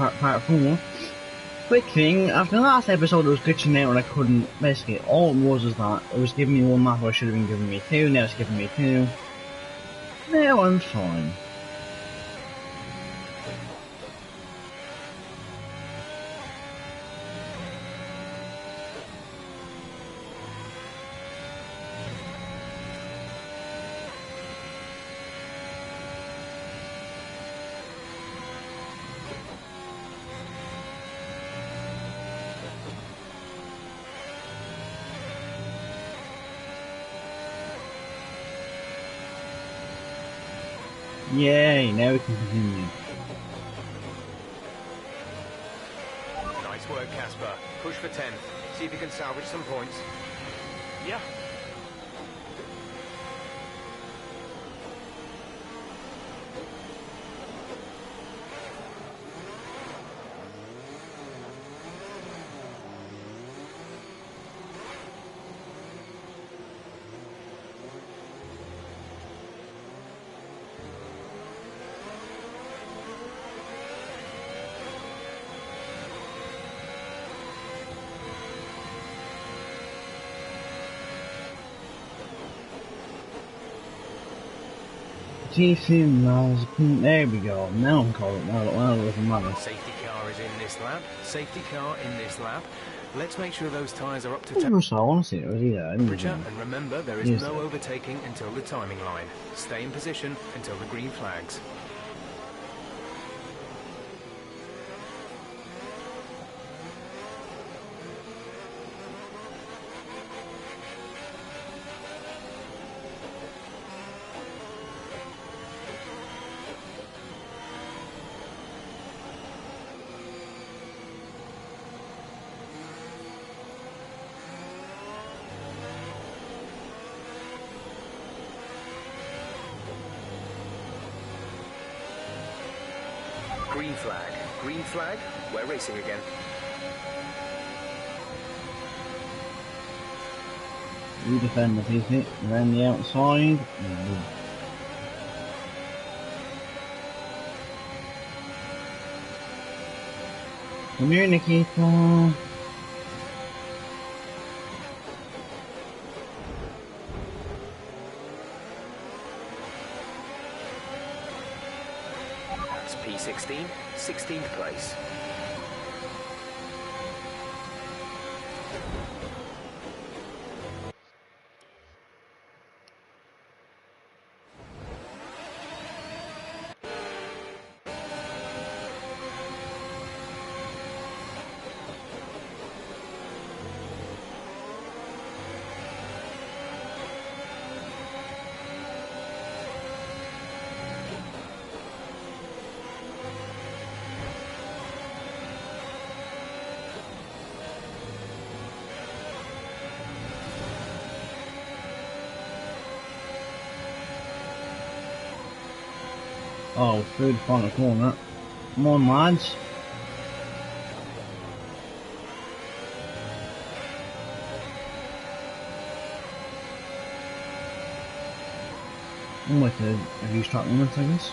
part 4. Quick thing, after the last episode it was glitching out and I couldn't, basically all it was that it was giving me one map I should have been giving me 2, now it's giving me 2. Now I'm fine. Yay, now we can continue. Nice work, Casper. Push for 10. See if you can salvage some points. Yeah. GC miles, there we go. Now I'm calling it. Now it doesn't matter. Safety car is in this lap. Safety car in this lap. Let's make sure those tyres are up to temperature. I want to see it. Was he there? And remember, there is no overtaking until the timing line. Stay in position until the green flags. Green flag. Green flag. We're racing again. We defend the visit around the outside. Communicator. P16, 16th place. Oh, through the final corner. Come on, lads. I'm like a review track limit, I guess.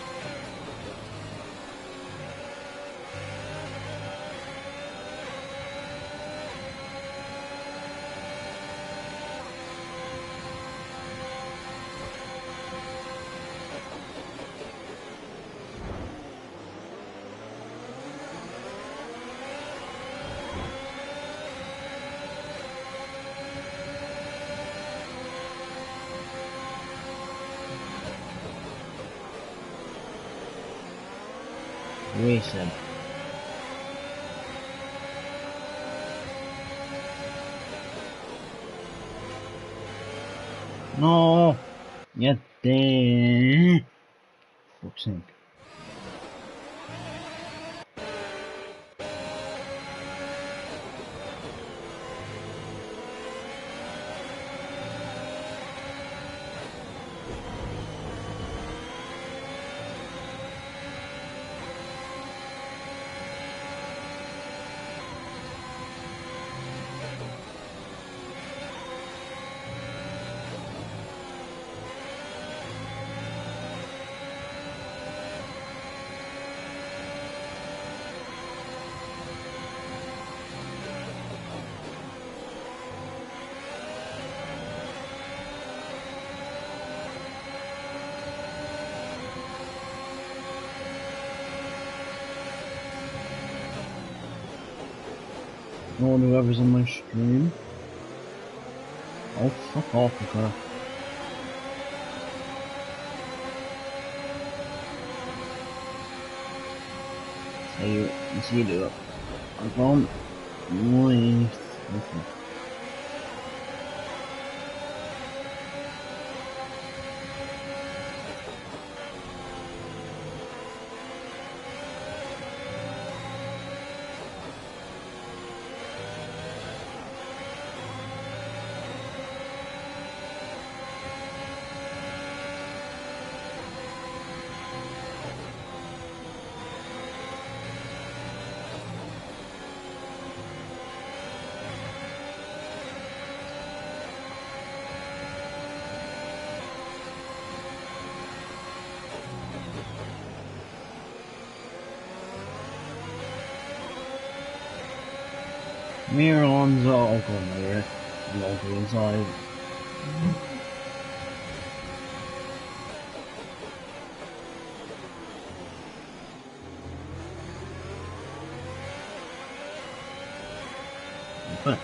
Racing. No, you did. Fuck's sake. Or whoever's on my stream. Oh, fuck off, okay. See you do it. I'm gone. Nice. Okay. Mirons are all gone there. Log inside. Okay.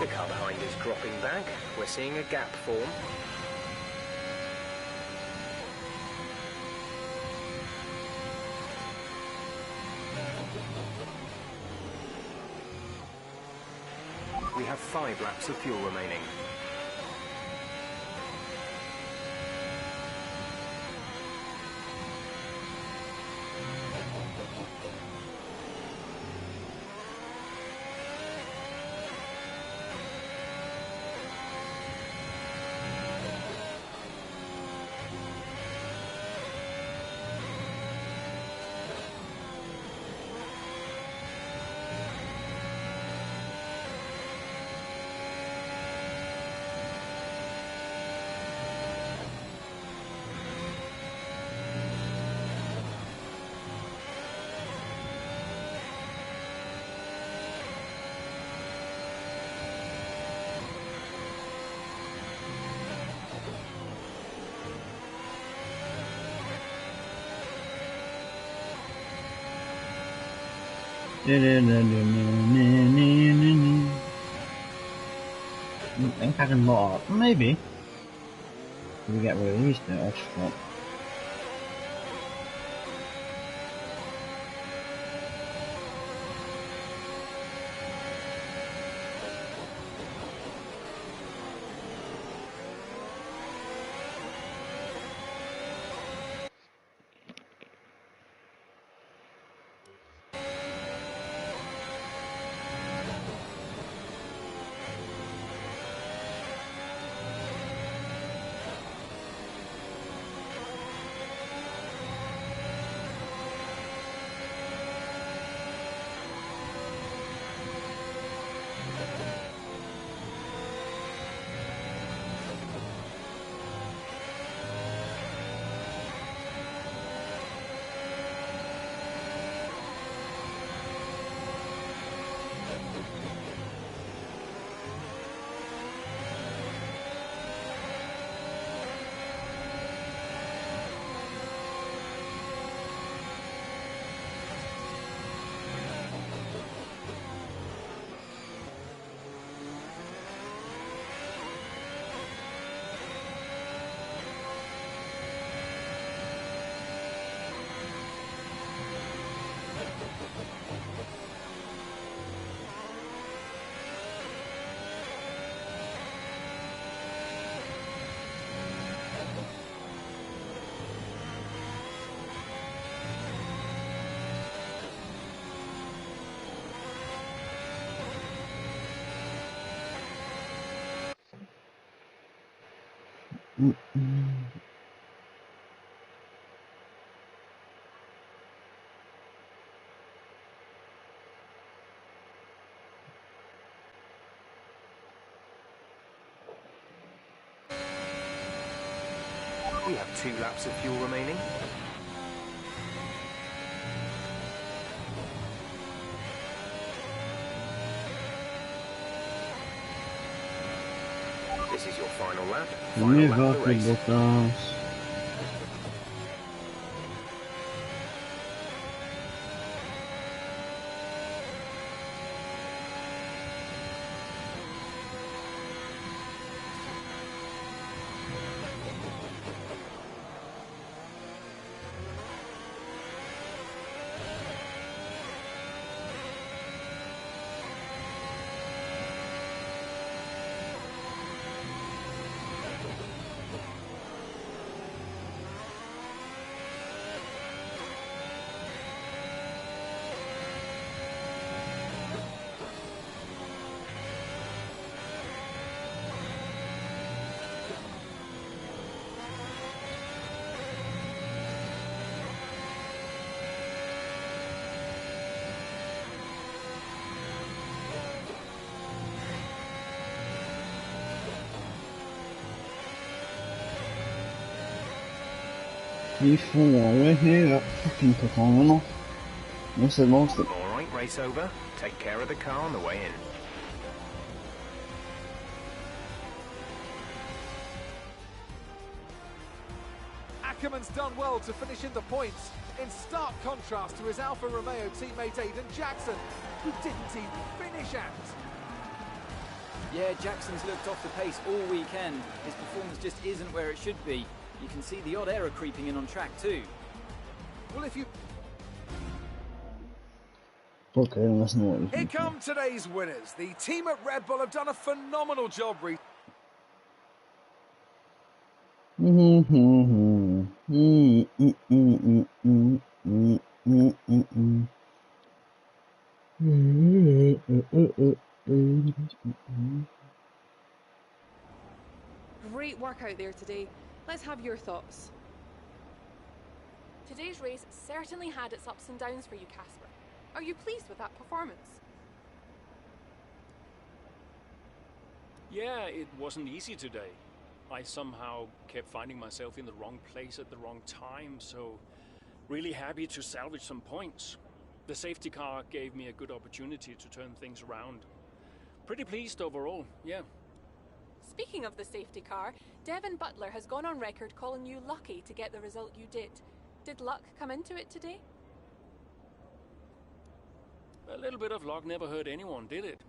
The car behind is dropping back. We're seeing a gap form. We have 5 laps of fuel remaining. I think I can lock up. Maybe. We get rid of these now. Oh, We have 2 laps of fuel remaining. This is your final lap. Final lap of the race. We're here, fucking took long enough. Most of it. Alright, race over. Take care of the car on the way in. Ackerman's done well to finish in the points, in stark contrast to his Alfa Romeo teammate Aiden Jackson, who didn't even finish out. Yeah, Jackson's looked off the pace all weekend. His performance just isn't where it should be. You can see the odd error creeping in on track too. Well, if you... Okay, let's know what Here come today's winners. The team at Red Bull have done a phenomenal job Great work out there today. Let's have your thoughts. Today's race certainly had its ups and downs for you, Casper. Are you pleased with that performance? Yeah, it wasn't easy today. I somehow kept finding myself in the wrong place at the wrong time, so really happy to salvage some points. The safety car gave me a good opportunity to turn things around. Pretty pleased overall, yeah. Speaking of the safety car, Devin Butler has gone on record calling you lucky to get the result you did. Did luck come into it today? A little bit of luck never hurt anyone, did it?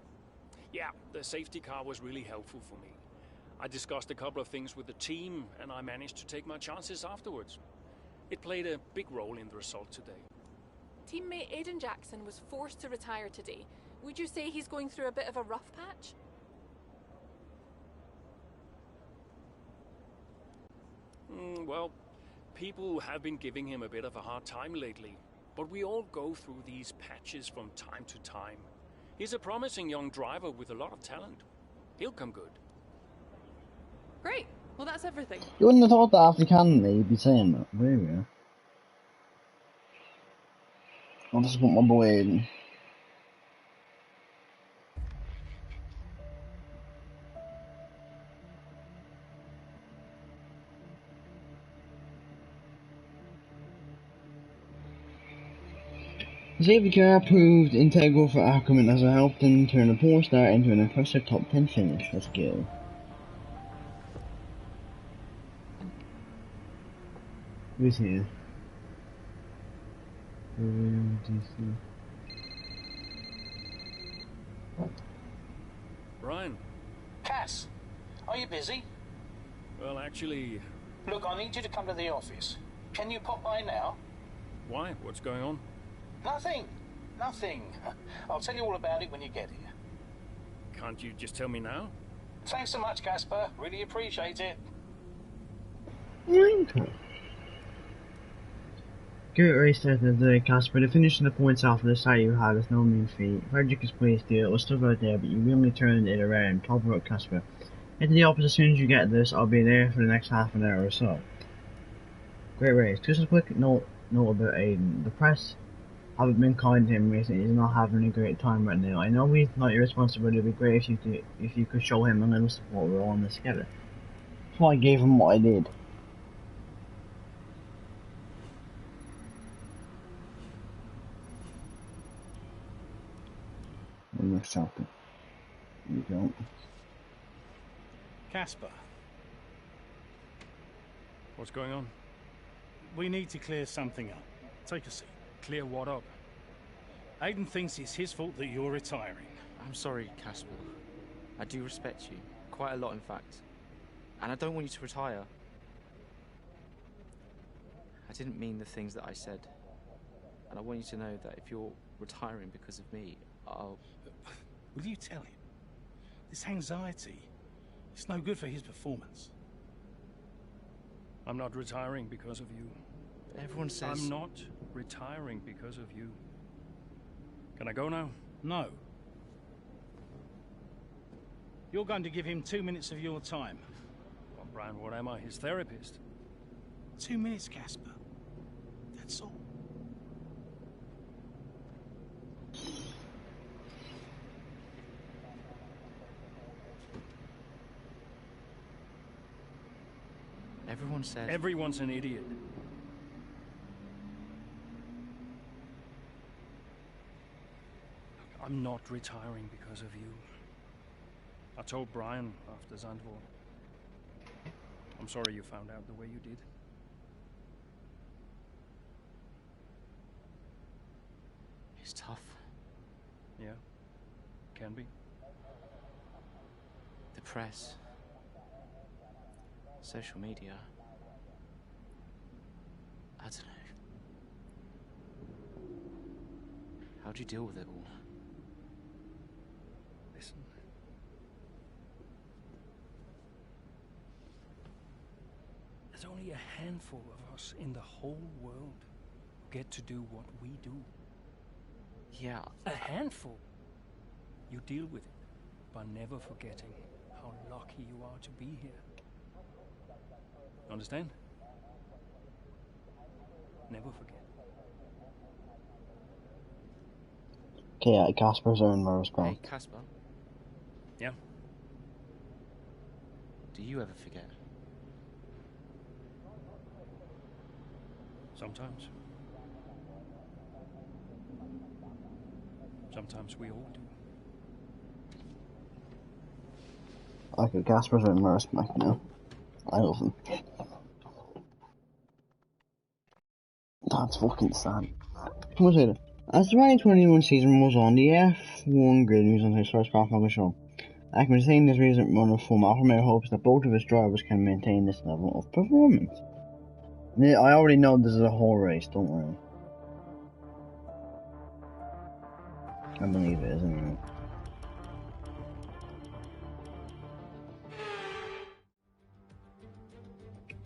Yeah, the safety car was really helpful for me. I discussed a couple of things with the team, and I managed to take my chances afterwards. It played a big role in the result today. Teammate Aiden Jackson was forced to retire today. Would you say he's going through a bit of a rough patch? Well, people have been giving him a bit of a hard time lately, but we all go through these patches from time to time. He's a promising young driver with a lot of talent. He'll come good. Great. Well, that's everything. You wouldn't have thought that after Canada you'd be saying that. There we are. I'll just put my boy in. The safety car proved integral for Ackerman as it helped him turn a poor start into an impressive top 10 finish. Let's go. Who's here? Brian. Cass, are you busy? Well, actually... Look, I need you to come to the office. Can you pop by now? Why? What's going on? Nothing. Nothing. I'll tell you all about it when you get here. Can't you just tell me now? Thanks so much, Casper. Really appreciate it. Okay. Great race there today, Casper. The finishing the points off the side you had is no mean feat. Frederick is pleased there. It was still out there, but you really turned it around. Top work, Casper. Hit the office as soon as you get this. I'll be there for the next half an hour or so. Great race. Just a quick note about Aiden. The press haven't been kind to him recently. He's not having a great time right now. I know he's not your responsibility. It'd be great if you could show him a little support. We're all in this together. That's why I gave him what I did. Something. You don't. Casper. What's going on? We need to clear something up. Take a seat. Clear what up? Aiden thinks it's his fault that you're retiring. I'm sorry, Casper. I do respect you. Quite a lot, in fact. And I don't want you to retire. I didn't mean the things that I said. And I want you to know that if you're retiring because of me, I'll... Will you tell him? This anxiety, it's no good for his performance. I'm not retiring because of you. Everyone says... I'm not retiring because of you. Can I go now? No. You're going to give him 2 minutes of your time. Well, Brian, what am I? His therapist? 2 minutes, Casper. That's all. Everyone says... Everyone's an idiot. I'm not retiring because of you. I told Brian after Zandvoort. I'm sorry you found out the way you did. It's tough. Yeah, can be. The press. Social media. I don't know. How do you deal with it all? Listen. There's only a handful of us in the whole world who get to do what we do. Yeah. A handful. You deal with it by never forgetting how lucky you are to be here. Understand? Never forget. Okay, Casper's earned my response. Hey, Casper. Yeah? Do you ever forget? Sometimes. Sometimes we all do. Okay, Casper's earned my respect now. I love him. That's fucking sad. Come on, say that. As the 2021 season was on, the F1 grid news on his first half of the show. I can retain this recent run of form. Alfa Romeo hopes that both of his drivers can maintain this level of performance. I already know this is a whole race, don't worry. I believe it is, anyway.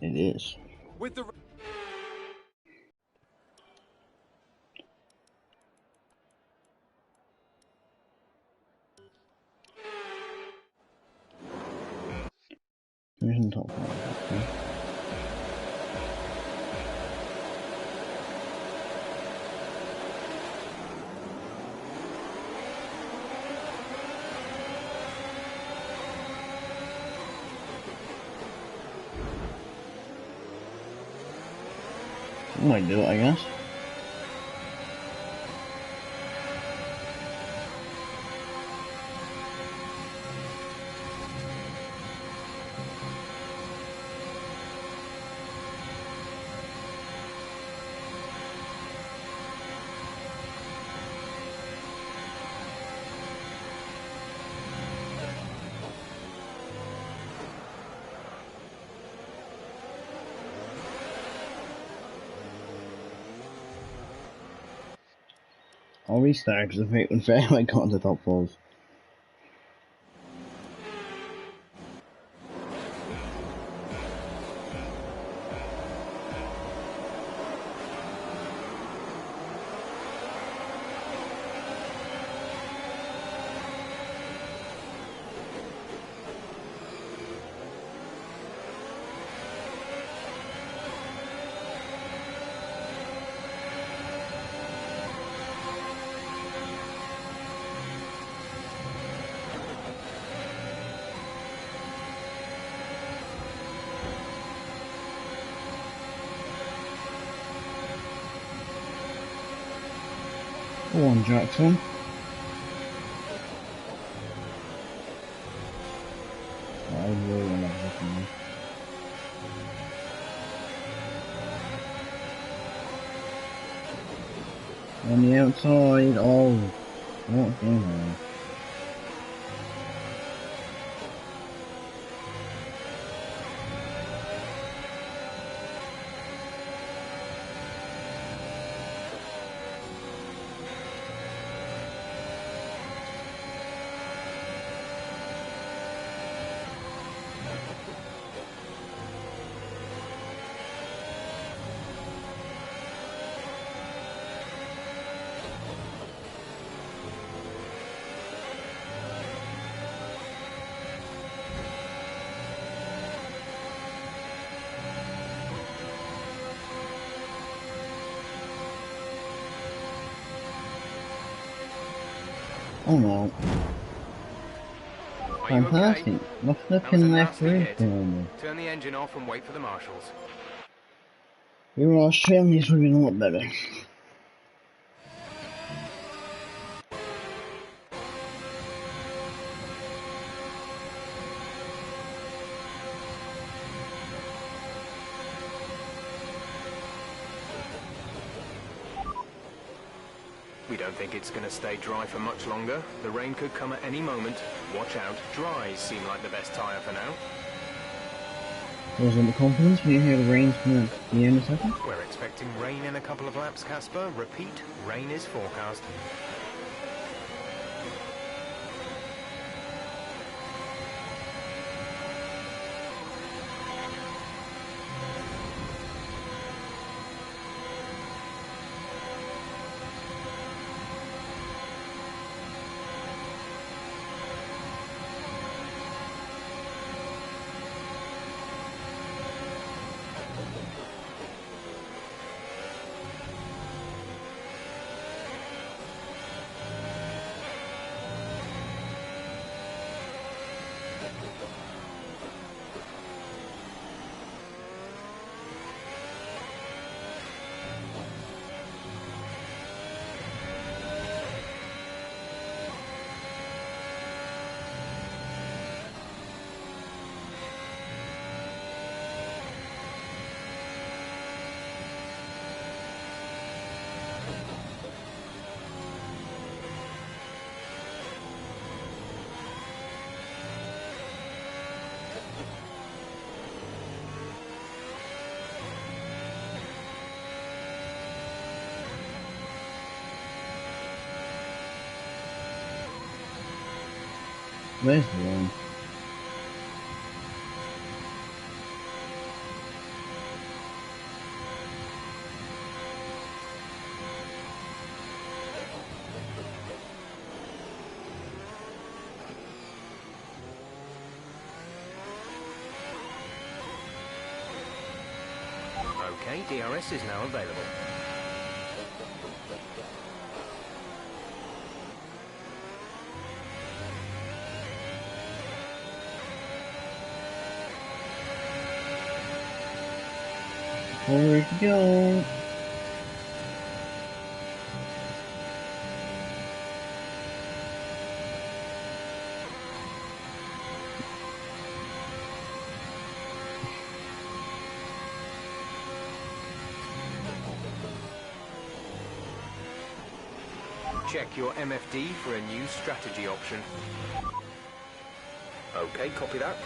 It is. With the Here's the top one. Okay. Might do it, I guess. I'll restart because I think unfair I got into top 4s. Go on, Jackson. I really want to look at me. On the outside, oh, what the hell? Oh no. Fantastic. Okay? The flipping left rear film. Turn the engine off and wait for the marshals. We were Australian, this would have been a lot better. We don't think it's going to stay dry for much longer. The rain could come at any moment. Watch out. Dries seem like the best tyre for now. Was on the confidence when you hear the rain's coming at the end of a second? We're expecting rain in a couple of laps, Casper. Repeat, rain is forecast. Where's the one? Okay, DRS is now available. Where'd you go? Check your MFD for a new strategy option. Okay, copy that.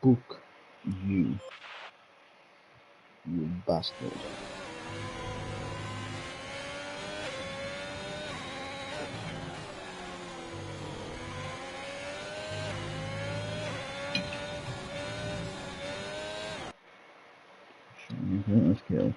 Book you. You bastard. kill.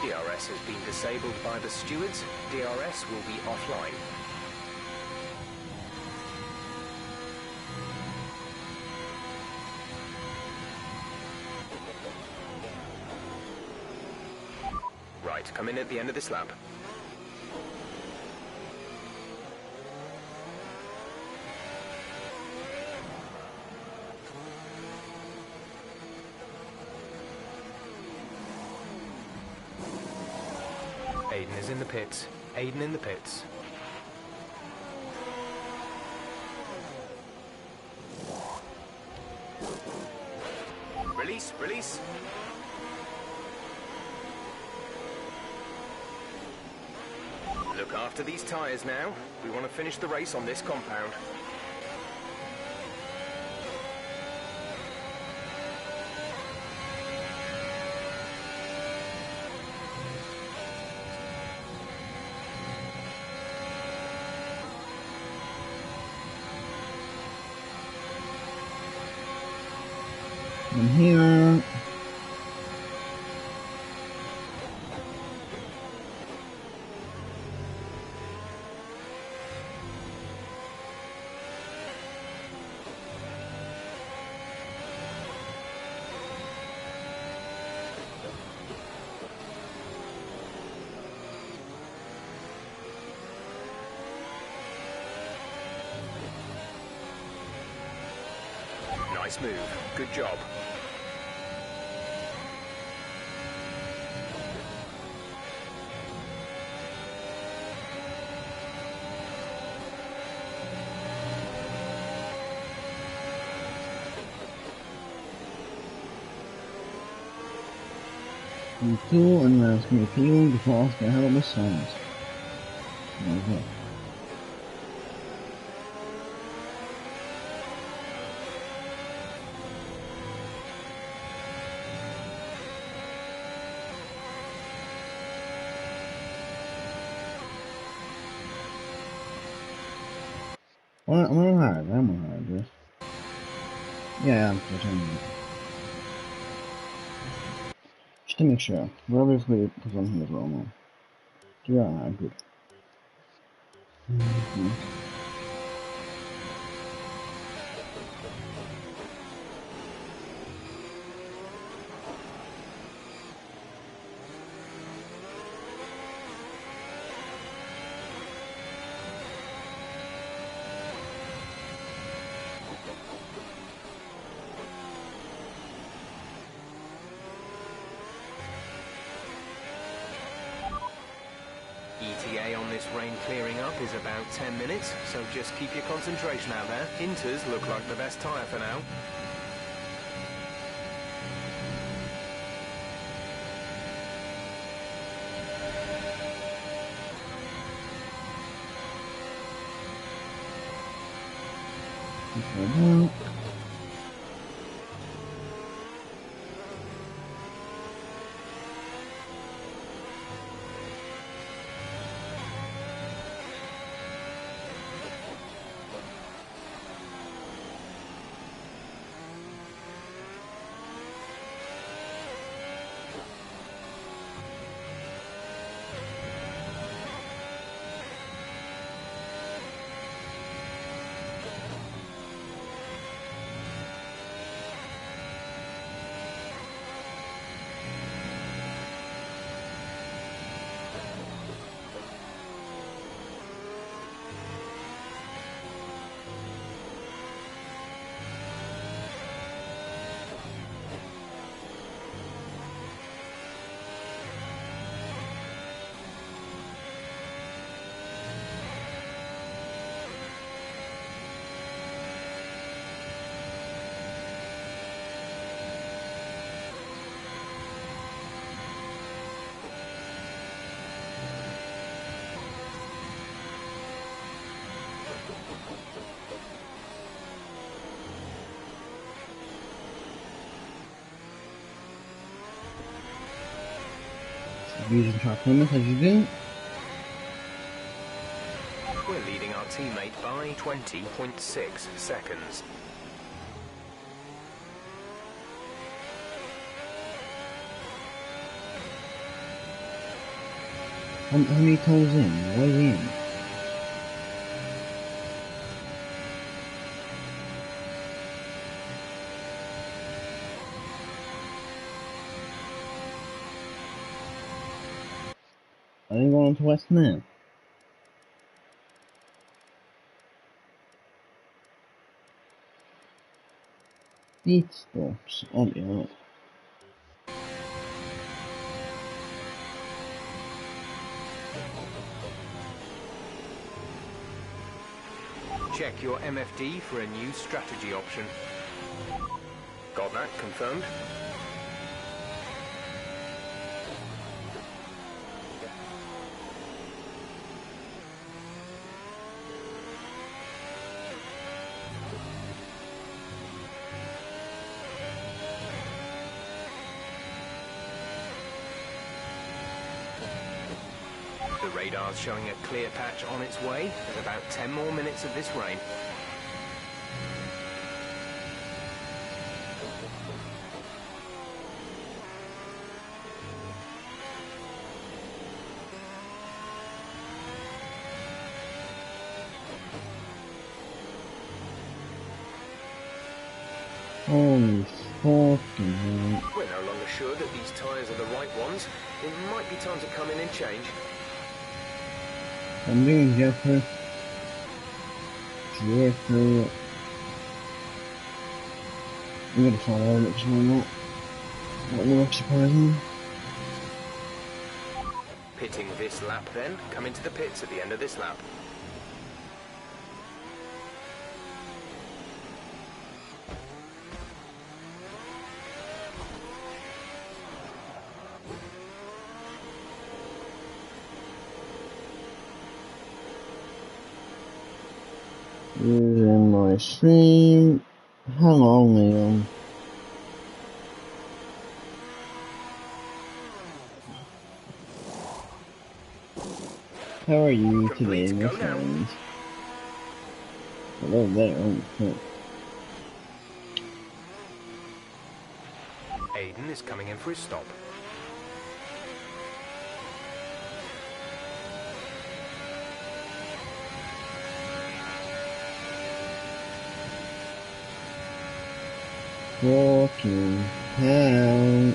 DRS has been disabled by the stewards. DRS will be offline. Right, come in at the end of this lap. Aiden is in the pits. Aiden in the pits. Release, release. Look after these tyres now. We want to finish the race on this compound. And here. Nice move. Good job. P2 and then it's going to be P1 before I can help my sons. Okay. I'm on hard, yes. Yeah, I'm pretending. Just to make sure. Whatever is good, because I'm here as well now. Yeah, good. ETA on this rain clearing up is about 10 minutes, so just keep your concentration out there. Inters look like the best tyre for now. using track limits as you do. We're leading our teammate by 20.6 seconds. How many toes in? Why is he in? Are they going to West now? Pit stops, I'll be honest. Check your MFD for a new strategy option. Got that confirmed? The radar's showing a clear patch on its way. There's about 10 more minutes of this rain. Holy fucking hell. We're no longer sure that these tyres are the right ones. It might be time to come in and change. I'm doing Jeffrey. Jeffrey. I'm gonna find out what's going on. What looks surprising. Pitting this lap then. Come into the pits at the end of this lap. Using my stream. Hang on, Liam. How are you today, my friends? Hello there, oh shit. Aiden is coming in for his stop. Fucking hell.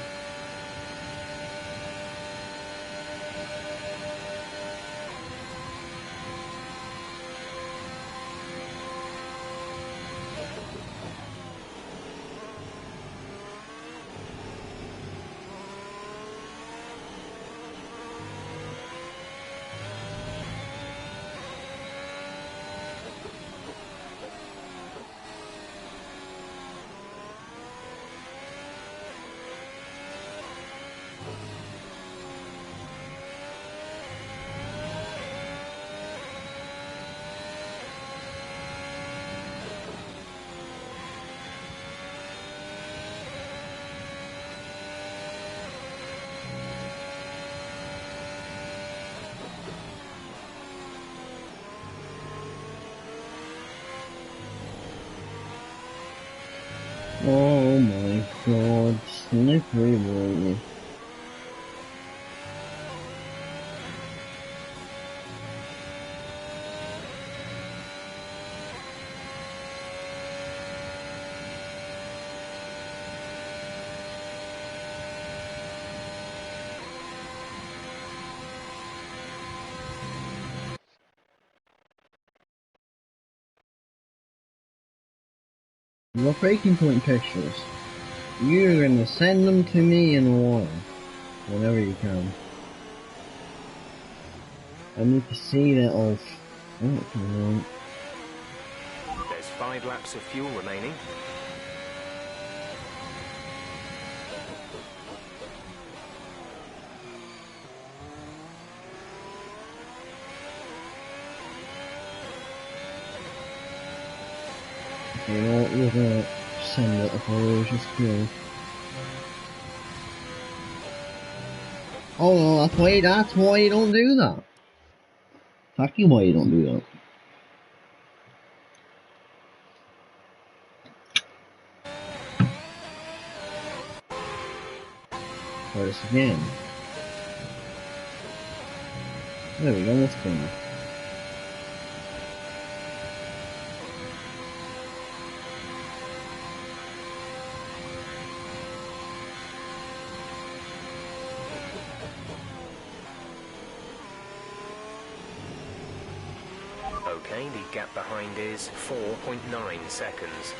Oh my god, slippery boy. You're breaking point pictures. You're gonna send them to me in a while. Whenever you can. I need to see that off. Oh, come on. There's 5 laps of fuel remaining. You know what, we're gonna send it up a just kill. Oh no, that's why you don't do that. Exactly why you don't do that. Try this again. There we go, that's clean. Okay, the gap behind is 4.9 seconds.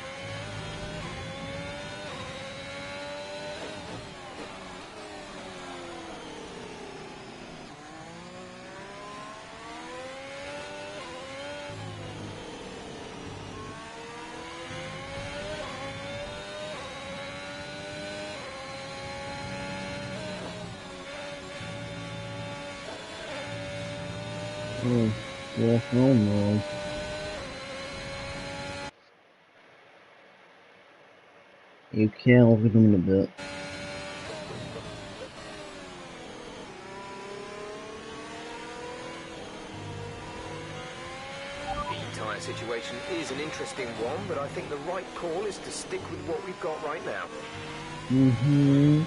Oh, yeah, oh no. You can't look at them a bit. The tyre situation is an interesting one, but I think the right call is to stick with what we've got right now. Mm-hmm.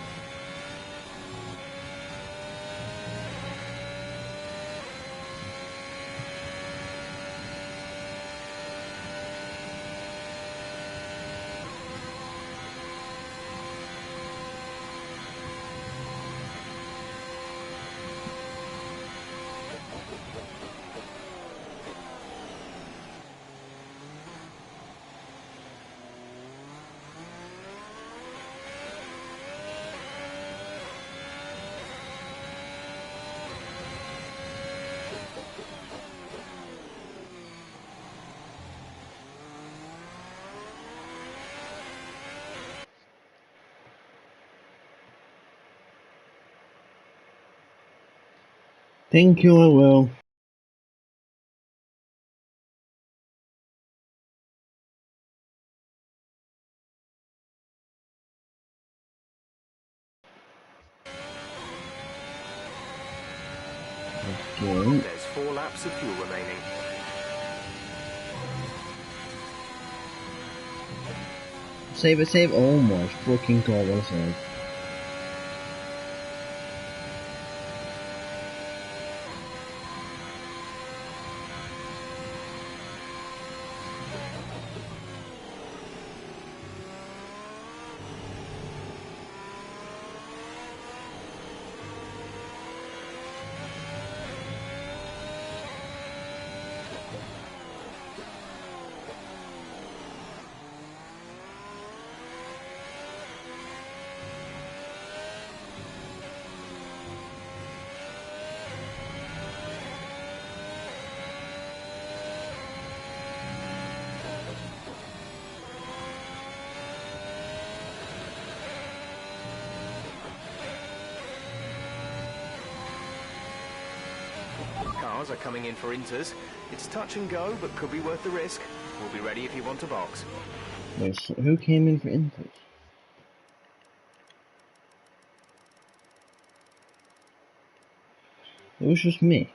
Thank you, I will. Okay. There's 4 laps of fuel remaining. Save it, save. Oh my fucking god, what a save. Cars are coming in for inters. It's touch and go, but could be worth the risk. We'll be ready if you want a box. Wait, so who came in for input? It was just Mick.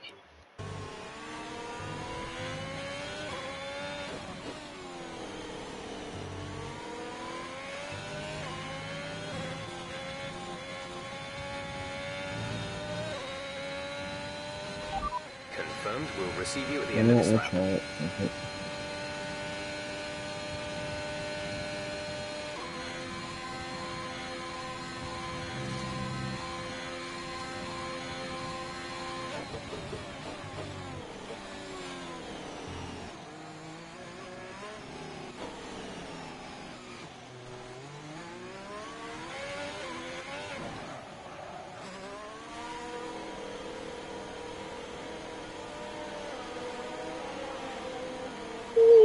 Confirmed. We'll receive you at the You end know of what, this we'll lap. try it. Okay.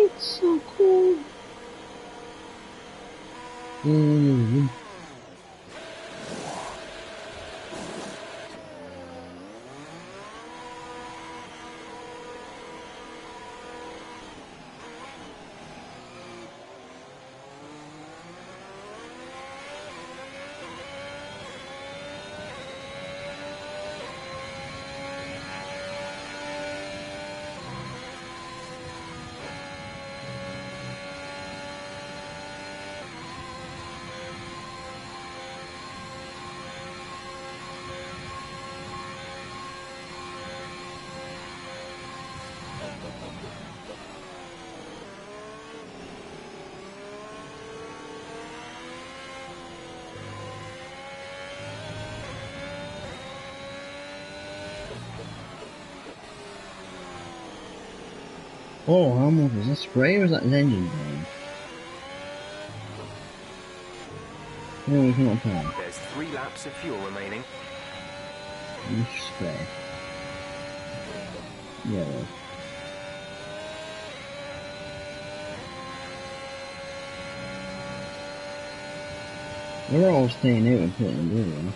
It's so cool. Oh, how much is that spray or is that his engine going? No, he's not playing. There's 3 laps of fuel remaining. Spray. Yeah, well. They're all staying out and putting in there.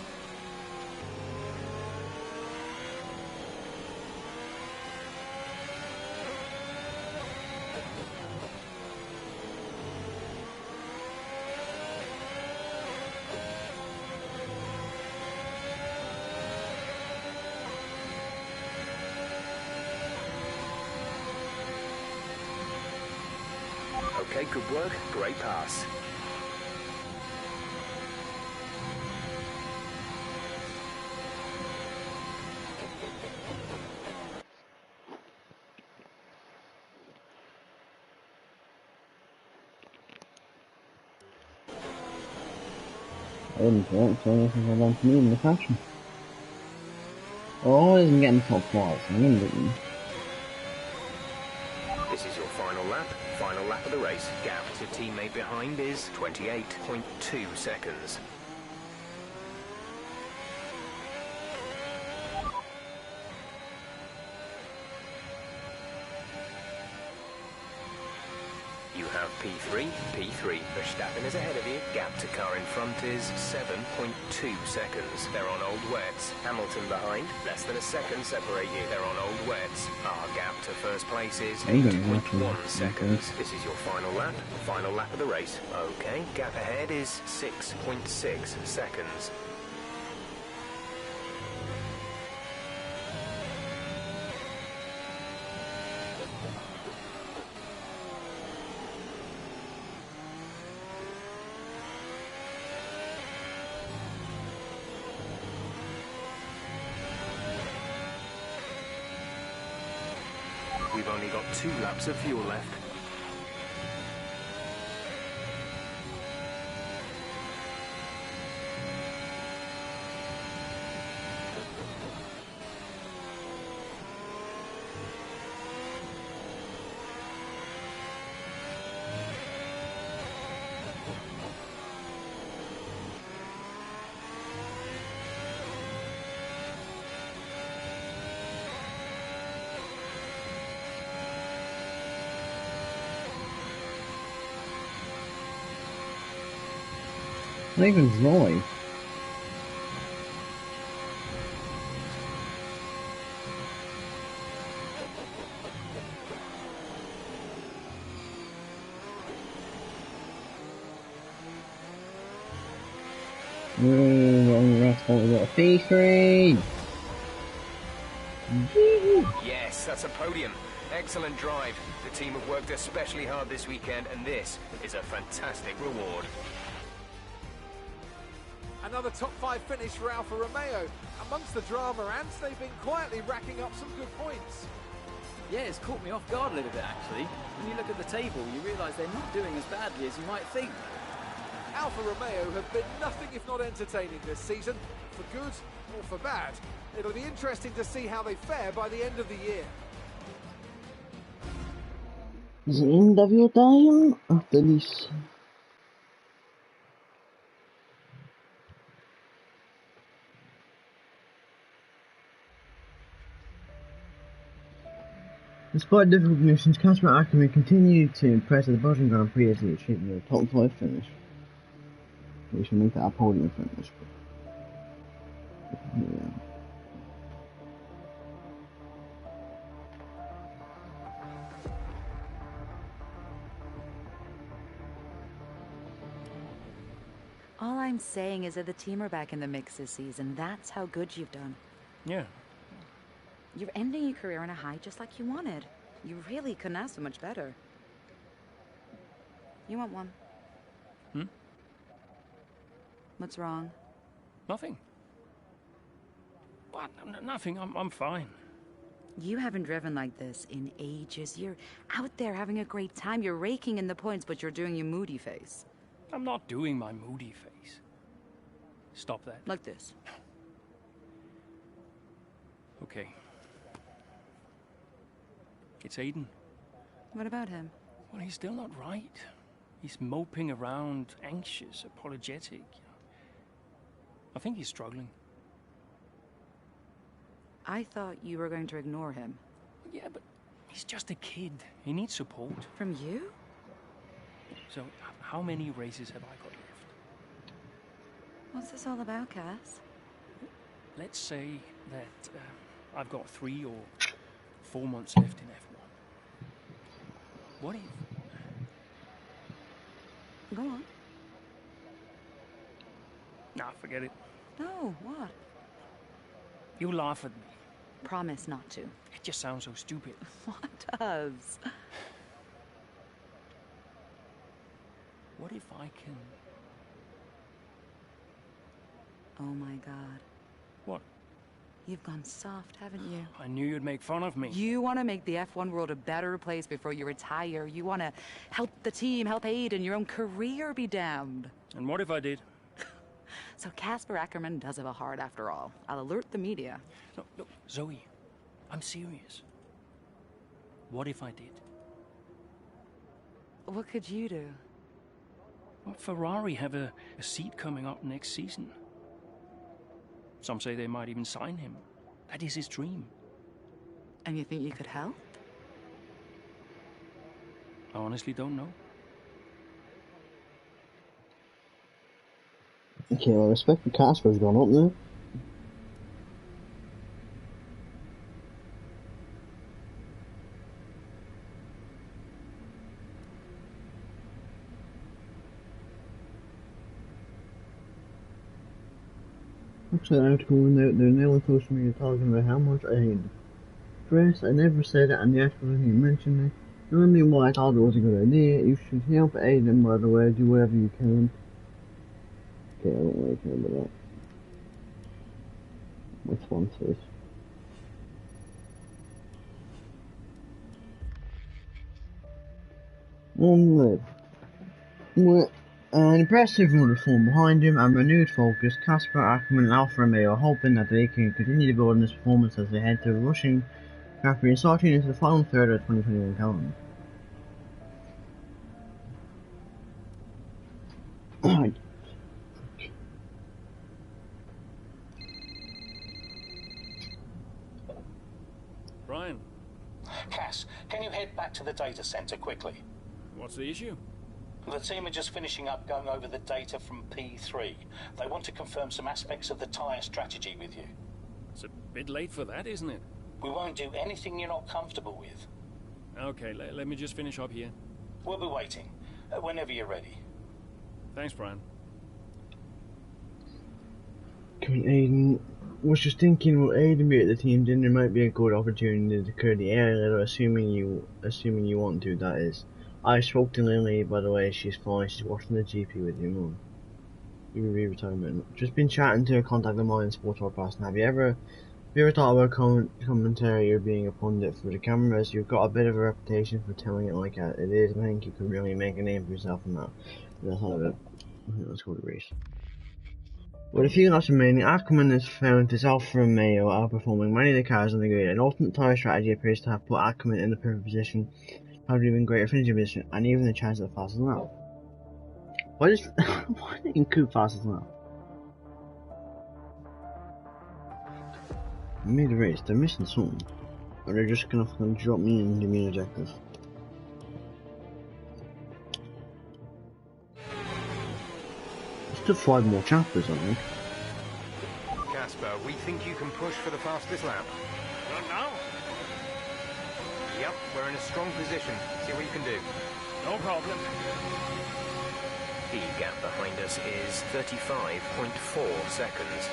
Okay, good work. Great pass. I wouldn't thought so. This is a long to me in the fashion. Oh, isn't getting top quals. This is your final lap. Final lap of the race. Gap to teammate behind is 28.2 seconds. You have P3. Verstappen is ahead of you. Gap to car in front is 7.2 seconds. They're on old wets. Hamilton behind. Less than a second separate you. They're on old wets. Our gap to first place is 8.1 seconds. This is your final lap. Final lap of the race. Okay. Gap ahead is 6.6 seconds. We've only got 2 laps of fuel left. Not even dry. That's what we got a P3. Yes, that's a podium. Excellent drive. The team have worked especially hard this weekend, and this is a fantastic reward. Another top 5 finish for Alfa Romeo. Amongst the drama, Ants, they've been quietly racking up some good points. Yeah, it's caught me off guard a little bit, actually. When you look at the table, you realise they're not doing as badly as you might think. Alfa Romeo have been nothing if not entertaining this season, for good or for bad. It'll be interesting to see how they fare by the end of the year. The end of your time after this. Despite difficult conditions, Casper Ackerman continued to impress at the Belgian Grand Prix as he achieved a top 5 finish. We should make that a podium finish. Yeah. All I'm saying is that the team are back in the mix this season. That's how good you've done. Yeah. You're ending your career on a high just like you wanted. You really couldn't ask for much better. You want one? Hmm? What's wrong? Nothing. What? Nothing. I'm fine. You haven't driven like this in ages. You're out there having a great time. You're raking in the points, but you're doing your moody face. I'm not doing my moody face. Stop that. Like this. Okay. It's Aiden. What about him? Well, he's still not right. He's moping around, anxious, apologetic. I think he's struggling. I thought you were going to ignore him. Yeah, but he's just a kid. He needs support. From you? So, how many races have I got left? What's this all about, Cass? Let's say that I've got 3 or 4 months left in F1. What if... Go on. Nah, forget it. No, what? You laugh at me. Promise not to. It just sounds so stupid. What does? What if I can... Oh my God. What? You've gone soft, haven't you? I knew you'd make fun of me. You want to make the F1 world a better place before you retire. You want to help the team, help Aiden, your own career be damned. And what if I did? So Casper Ackerman does have a heart after all. I'll alert the media. Look, Zoe, I'm serious. What if I did? What could you do? Well, Ferrari have a seat coming up next season. Some say they might even sign him. That is his dream. And you think you could help? I honestly don't know. Okay, well, respect for Casper's gone up now. Actually, I have to go in there. They're now on social media talking about how much I hate dress. I never said it, and the article didn't mention it. The only why I thought it was a good idea. You should help Aiden, by the way. Do whatever you can. Okay, I don't really care about that. Which one's this? An impressive run of form behind him and renewed focus, Casper Ackerman and Alfa Romeo are hoping that they can continue to build on this performance as they head to the Russian Grand Prix and starting into the final third of the 2021 calendar. Brian. Cass, can you head back to the data center quickly? What's the issue? The team are just finishing up going over the data from P3. They want to confirm some aspects of the tyre strategy with you. It's a bit late for that, isn't it? We won't do anything you're not comfortable with. Okay, let me just finish up here. We'll be waiting, whenever you're ready. Thanks, Brian. Come on, Aiden. Was just thinking, will Aiden be at the team dinner? Might be a good opportunity to clear the air, assuming you want to, that is. I spoke to Lily, by the way, she's fine, she's watching the GP with your mum. You retirement. Just been chatting to a contact of mine in Sports Broadcasting. Have you ever thought about commentary or being a pundit for the cameras? You've got a bit of a reputation for telling it like it is. I think you could really make a name for yourself in that. That's all of it. Let's go to race. With a few laps remaining, Ackerman has found his Alfa Romeo outperforming many of the cars on the grid. An ultimate tyre strategy appears to have put Ackerman in the perfect position, having even greater finishing position, and even the chance of the fastest lap. Why didn't Coop fastest lap? Mid-race, they're missing something. Or they're just gonna fucking drop me in and give me an objective. Still 5 more chapters, I think. Casper, we think you can push for the fastest lap. Not now. Yep, we're in a strong position. See what you can do. No problem. The gap behind us is 35.4 seconds.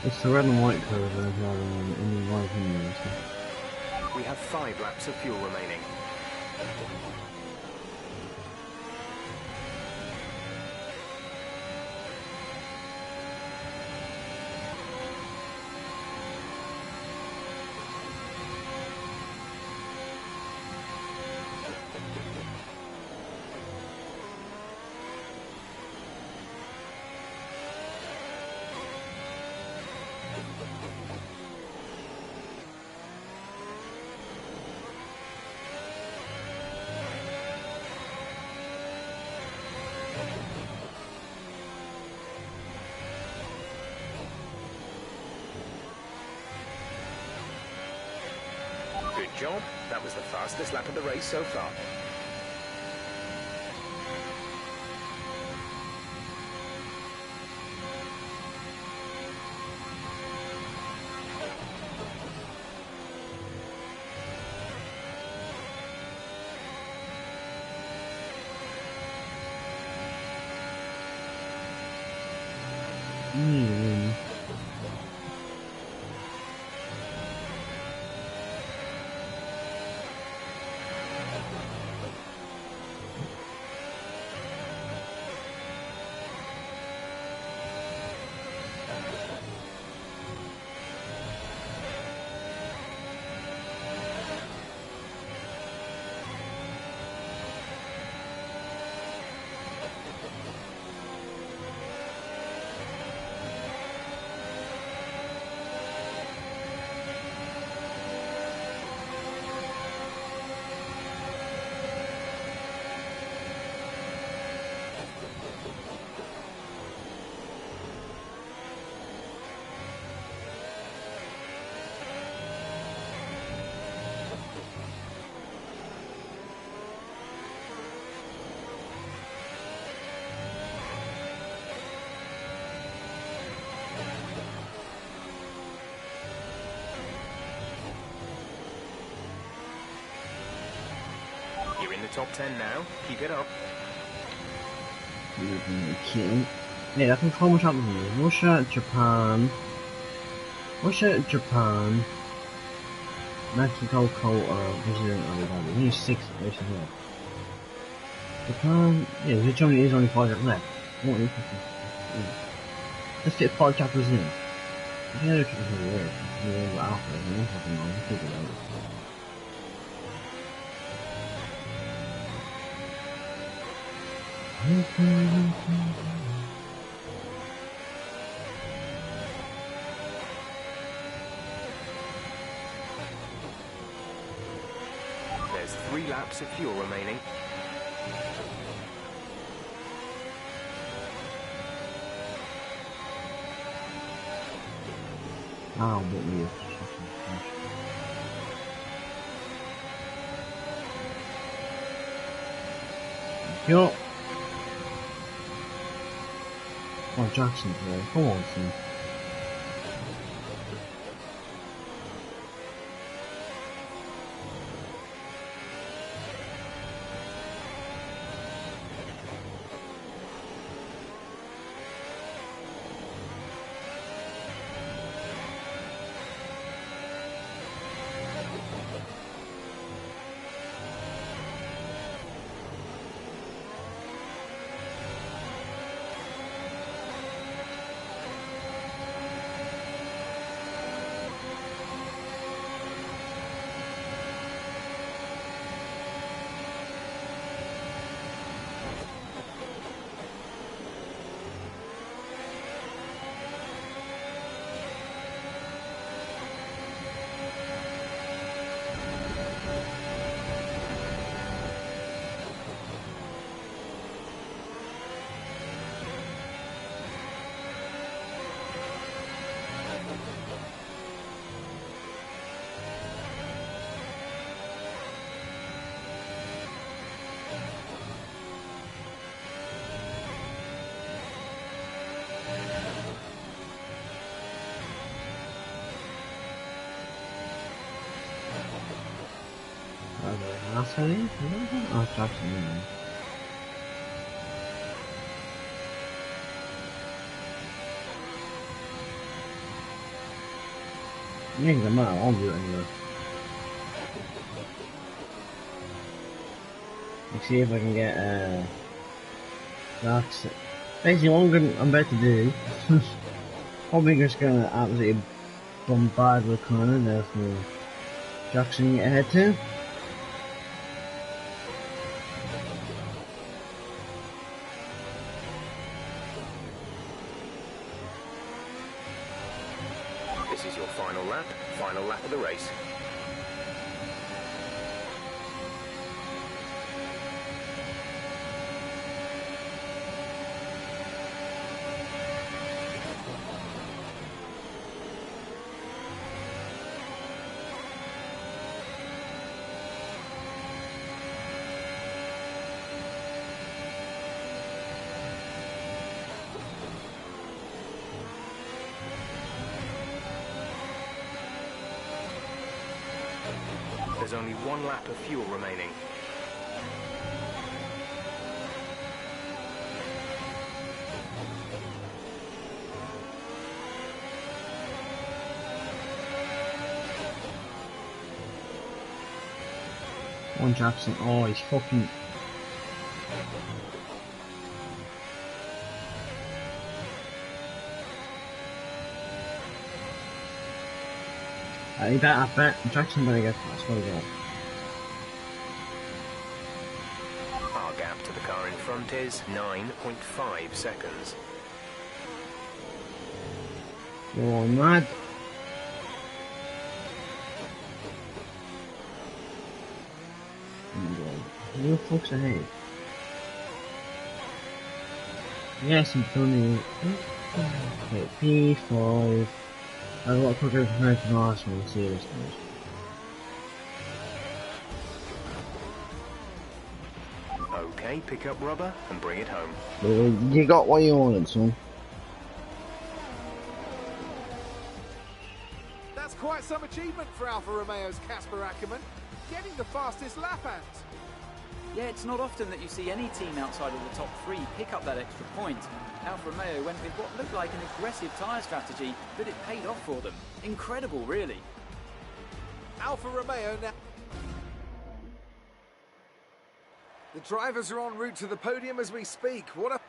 It's the red and white colours rather than any white and stuff. We have 5 laps of fuel remaining. Good job. That was the fastest lap of the race so far. You're in the top 10 now. Keep it up. Nee, dat moet gewoon samen doen. Russia, Japan. Russia, Japan. Mexico, Brazil, Abu Dhabi. Only 6 races left. Japan, yeah, there's only 5 left. What is it? Let's get 5 chapters in. I think it's really weird. We're alpha, and we're talking about it. Figure it out. There's 3 laps of fuel remaining. Ah, but weird. Yo. Oh, Jackson's there. Come on, son. Sorry? Oh, Jackson, yeah. You ain't gonna matter, I'll do it anyway. Let's see if I can get that's basically what I'm about to do. Probably just gonna absolutely bombard the corner there for Jackson to get ahead to. This is your final lap of the race. There's only 1 lap of fuel remaining. One Jackson, oh he's fucking... I bet Jackson better get past me again. Our gap to the car in front is 9.5 seconds. You're mad. Who the fuck's ahead? Yes, I'm done it. Okay, P5. I got quicker compared to the last one, see this time. Okay, pick up rubber and bring it home. You got what you wanted, son. That's quite some achievement for Alfa Romeo's Kasper Ackermann, getting the fastest lap out. Yeah, it's not often that you see any team outside of the top 3 pick up that extra point. Alfa Romeo went with what looked like an aggressive tyre strategy, but it paid off for them. Incredible, really. Alfa Romeo now. The drivers are en route to the podium as we speak. What a...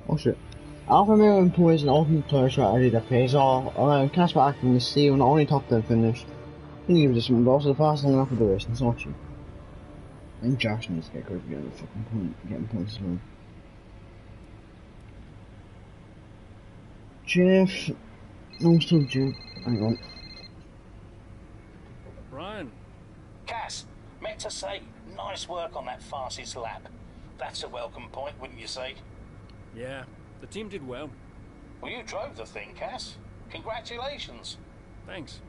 Oh shit. Alfa Romeo employs an ultimate tyre strategy that pays off, allowing Kasper Ackermann to see when only top 10 finish. He gives us some also the fastest lap of the race in Sochi. I think Josh needs to get good again at fucking point, getting points as well. Jeff. No, still Jeff. Hang on. Brian. Cass, meant to say, nice work on that fastest lap. That's a welcome point, wouldn't you say? Yeah, the team did well. Well, you drove the thing, Cass. Congratulations. Thanks.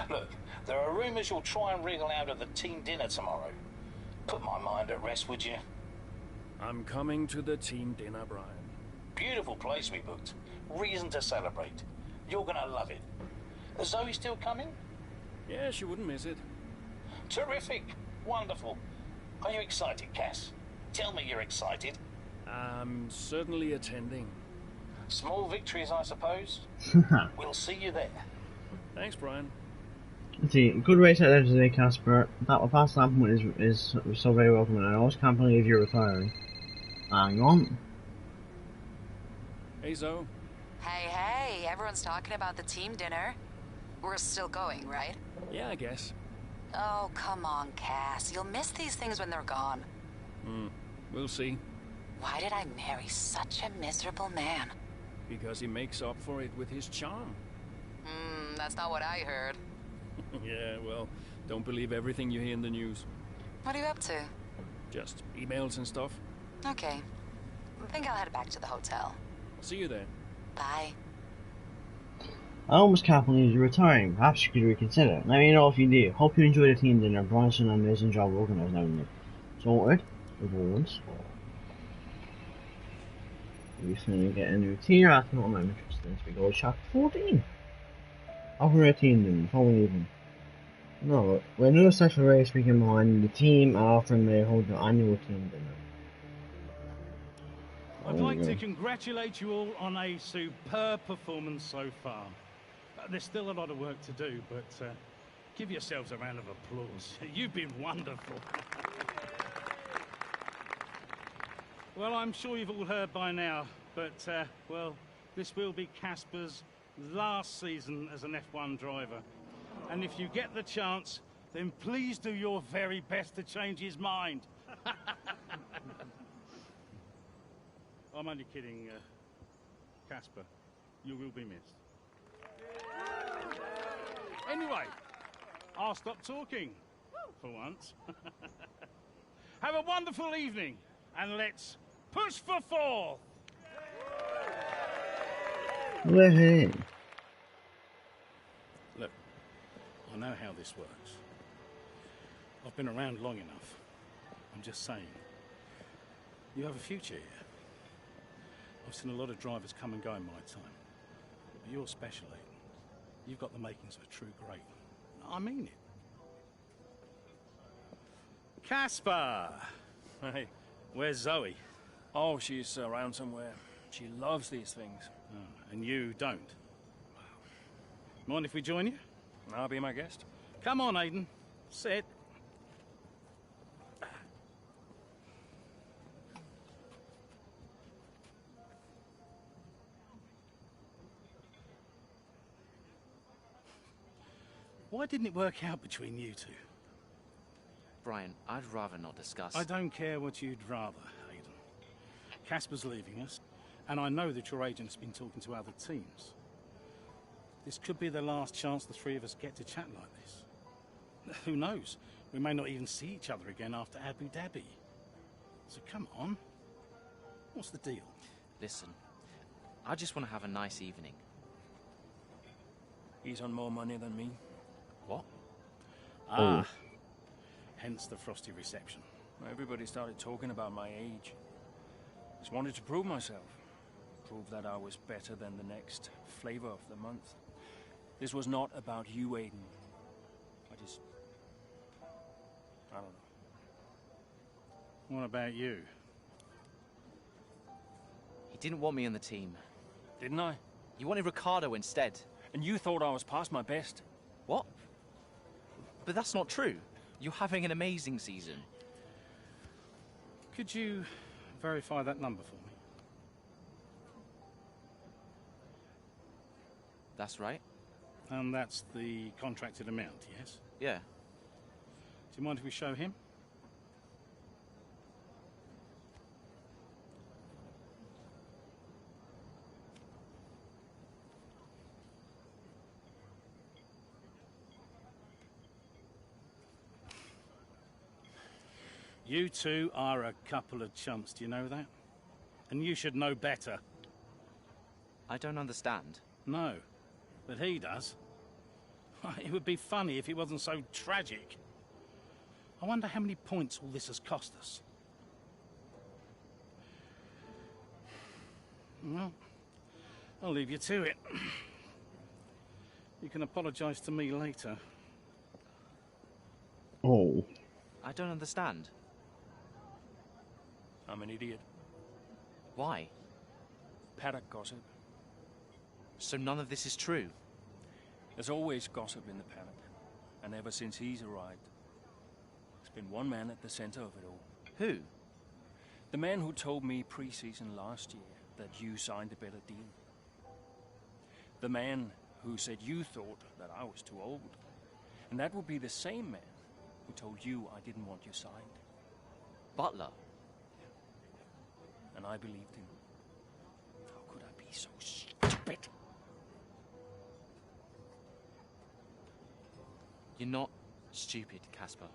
Look, there are rumours you'll try and wriggle out of the team dinner tomorrow. Put my mind at rest, would you? I'm coming to the team dinner, Brian. Beautiful place we booked. Reason to celebrate. You're gonna love it. Is Zoe still coming? Yeah, she wouldn't miss it. Terrific. Wonderful. Are you excited, Cass? Tell me you're excited. I'm certainly attending. Small victories, I suppose. We'll see you there. Thanks, Brian. Let's see, good race out there today, Kasper. That fast lap point is so very welcome, and I always can't believe you're retiring. Hang on. Hey, Zoe. Hey, everyone's talking about the team dinner. We're still going, right? Yeah, I guess. Oh, come on, Cass. You'll miss these things when they're gone. We'll see. Why did I marry such a miserable man? Because he makes up for it with his charm. That's not what I heard. Yeah, well, don't believe everything you hear in the news. What are you up to? Just emails and stuff. Okay. I think I'll head back to the hotel. See you there. Bye. I almost can't believe you're retiring. Perhaps you could reconsider. Let me know if you do. Hope you enjoy the team dinner. Brian's done an amazing job organising everything. Sorted. With awards. Recently get a new tier. I think I'm interested in. So we go to chapter 14. After a team dinner. Probably even. No, we're doing a special race weekend behind the team after they hold the annual team dinner. I'd like to congratulate you all on a superb performance so far. There's still a lot of work to do, but give yourselves a round of applause. You've been wonderful. Well, I'm sure you've all heard by now, but, well, this will be Casper's last season as an F1 driver. And if you get the chance, then please do your very best to change his mind. I'm only kidding, Casper. You will be missed. Anyway, I'll stop talking, for once. Have a wonderful evening, and let's push for fourth! Woohoo! Look, I know how this works. I've been around long enough. I'm just saying, you have a future here. I've seen a lot of drivers come and go in my time. But you're special, Aiden. You've got the makings of a true great. I mean it. Casper! Hey. Where's Zoe? Oh, she's around somewhere. She loves these things. Oh, and you don't? Mind if we join you? I'll be my guest. Come on, Aiden. Sit. Why didn't it work out between you two? Brian, I'd rather not discuss. I don't care what you'd rather, Aiden. Casper's leaving us, and I know that your agent's been talking to other teams. This could be the last chance the three of us get to chat like this. Who knows? We may not even see each other again after Abu Dhabi. So come on. What's the deal? Listen, I just want to have a nice evening. He's on more money than me. What? Ah. Hence the frosty reception. Everybody started talking about my age. Just wanted to prove myself. Prove that I was better than the next flavor of the month. This was not about you, Aiden. I don't know. What about you? He didn't want me on the team. Didn't I? You wanted Ricardo instead. And you thought I was past my best. What? But that's not true. You're having an amazing season. Could you verify that number for me? That's right. And that's the contracted amount, yes? Yeah. Do you mind if we show him? You two are a couple of chumps, do you know that? And you should know better. I don't understand. No, but he does. It would be funny if it wasn't so tragic. I wonder how many points all this has cost us. Well, I'll leave you to it. You can apologise to me later. Oh. I don't understand. I'm an idiot. Why? Paddock gossip. So none of this is true? There's always gossip in the paddock. And ever since he's arrived, there's been one man at the center of it all. Who? The man who told me pre-season last year that you signed a better deal. The man who said you thought that I was too old. And that would be the same man who told you I didn't want you signed. Butler? And I believed him. How could I be so stupid? You're not stupid, Casper.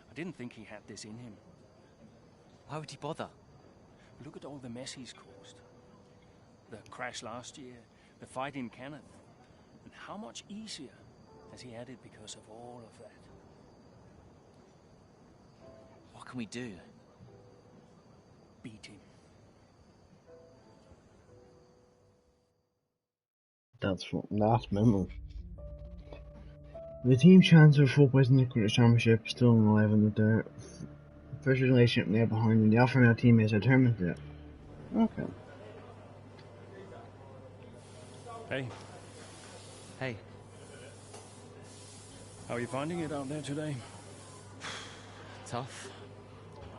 I didn't think he had this in him. Why would he bother? Look at all the mess he's caused. The crash last year, the fight in Kenneth. And how much easier has he had it because of all of that? What can we do? Beat him. That's minimum. The team chancellor for places in the British Championship still in 11 with their first relationship there behind, and the Alfa Romeo teammates are determined to it. Okay. Hey. Hey. How are you finding it out there today? Tough.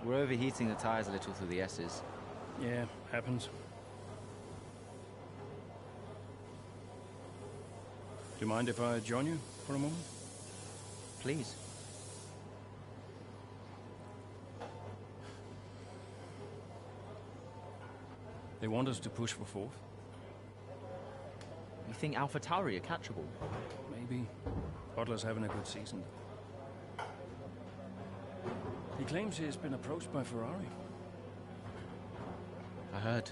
We're overheating the tires a little through the S's. Yeah, happens. Do you mind if I join you for a moment? Please. They want us to push for fourth. You think AlphaTauri are catchable? Maybe. Butler's having a good season. He claims he's been approached by Ferrari. I heard.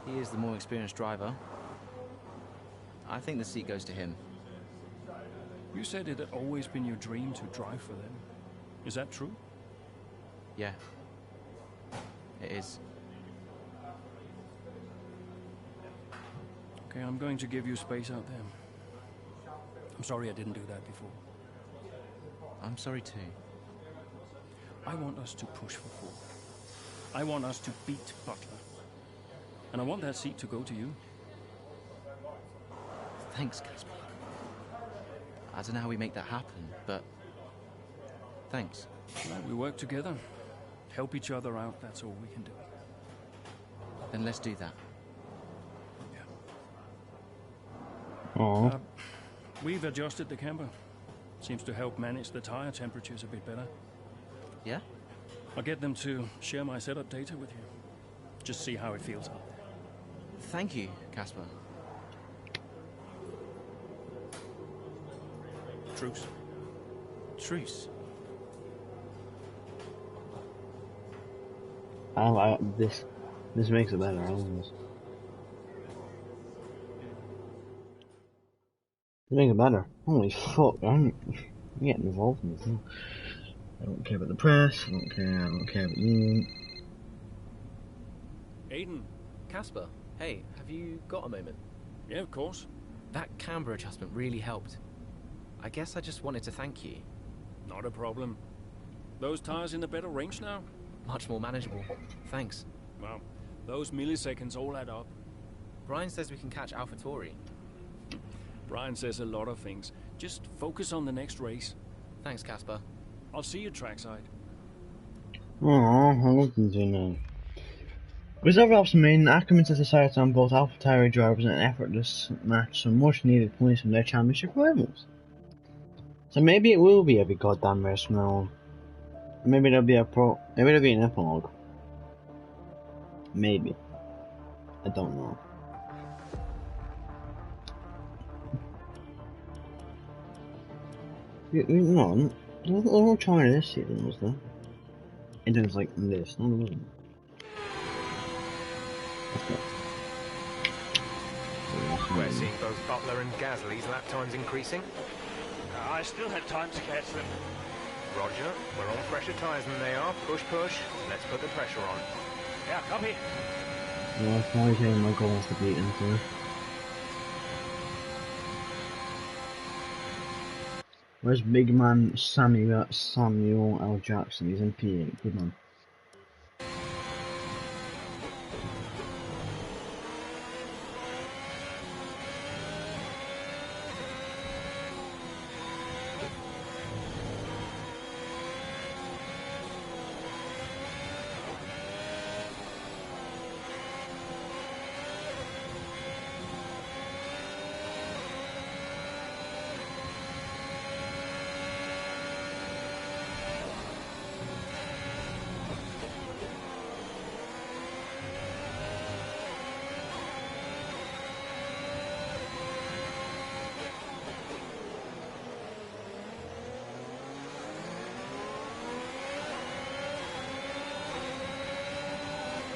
He is the more experienced driver. I think the seat goes to him. You said it had always been your dream to drive for them. Is that true? Yeah. It is. Okay, I'm going to give you space out there. I'm sorry I didn't do that before. I'm sorry too. I want us to push for fourth. I want us to beat Butler. And I want that seat to go to you. Thanks, Casper. I don't know how we make that happen, but thanks. Well, we work together. Help each other out, that's all we can do. Then let's do that. Aww. We've adjusted the camber. Seems to help manage the tire temperatures a bit better. Yeah? I'll get them to share my setup data with you. Just see how it feels out there. Thank you, Casper. Truce. Truce. I like this. This makes it better. I love this. It makes it better. Holy fuck! I'm getting involved in this. I don't care about the press. I don't care about you. Aiden. Casper, hey, have you got a moment? Yeah, of course. That camber adjustment really helped. I guess I just wanted to thank you. Not a problem. Those tires in a better range now? Much more manageable. Thanks. Well, those milliseconds all add up. Brian says we can catch AlphaTauri. Brian says a lot of things. Just focus on the next race. Thanks, Casper. I'll see you trackside. Aww, I love them doing that. Reserve Alps main, Ackerman has decided on both AlphaTauri drivers in an effortless match some much needed points from their championship rivals. So maybe it will be every goddamn race from now on. Maybe there'll be an epilogue. Maybe. I don't know. No, there was no trying this season, was there? In terms like this, no, there wasn't. We're seeing both Butler and Gasly's lap times increasing. I still had time to catch them. Roger, we're on fresher tyres than they are. Push, push. Let's put the pressure on. Yeah, copy. Yeah, I'm probably getting my goals to beat him too. Where's big man Samuel L. Jackson? He's in P8. Good man.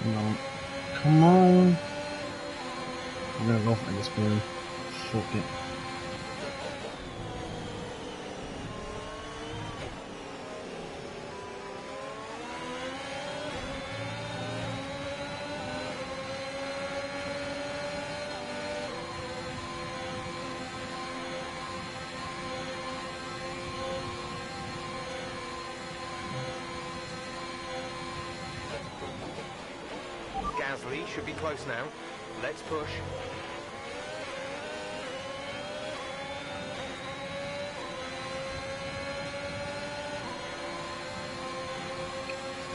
No. Come on. I'm gonna go for this one. Fuck it. Gasly should be close now. Let's push.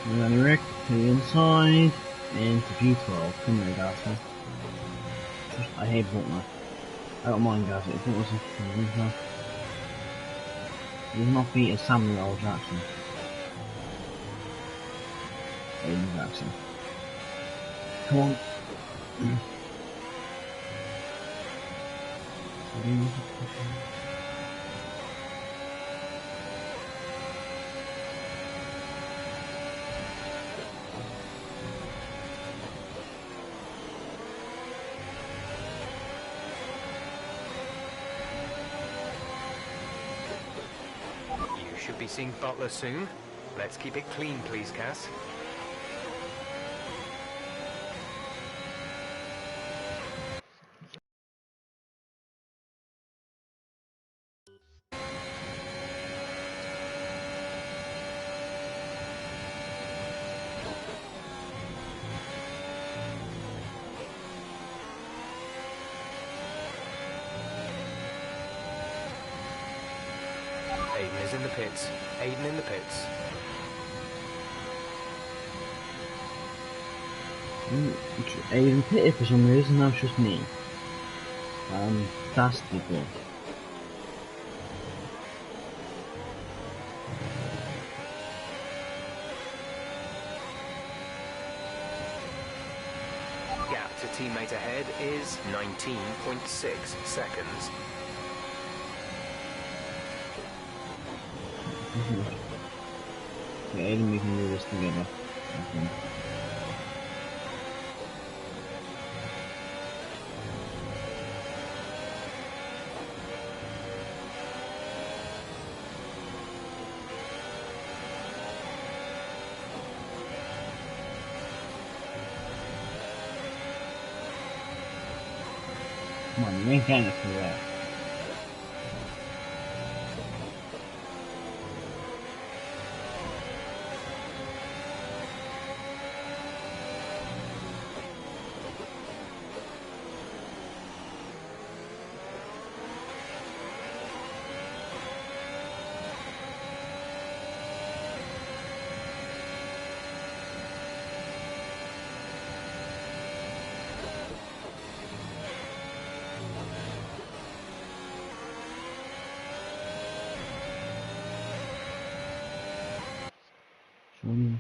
And then Rick to the inside, into P12. Come here, Gasly. I hate Butler. I don't mind Gasly, if it was a he's not beating Samuel Jackson. Aiden Jackson. Come on. You should be seeing Butler soon. Let's keep it clean, please, Cass. Aiden is in the pits. Aiden in the pits. Aiden pitted for some reason, that's just me. That's the good. Gap to teammate ahead is 19.6 seconds. Yeah, Aiden, we can do this together. Okay. Come on, you ain't getting it through there.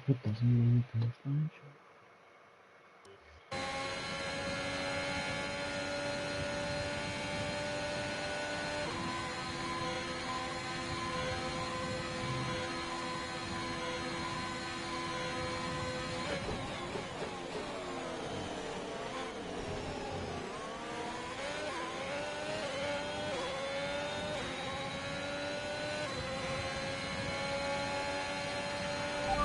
Put this in the differential.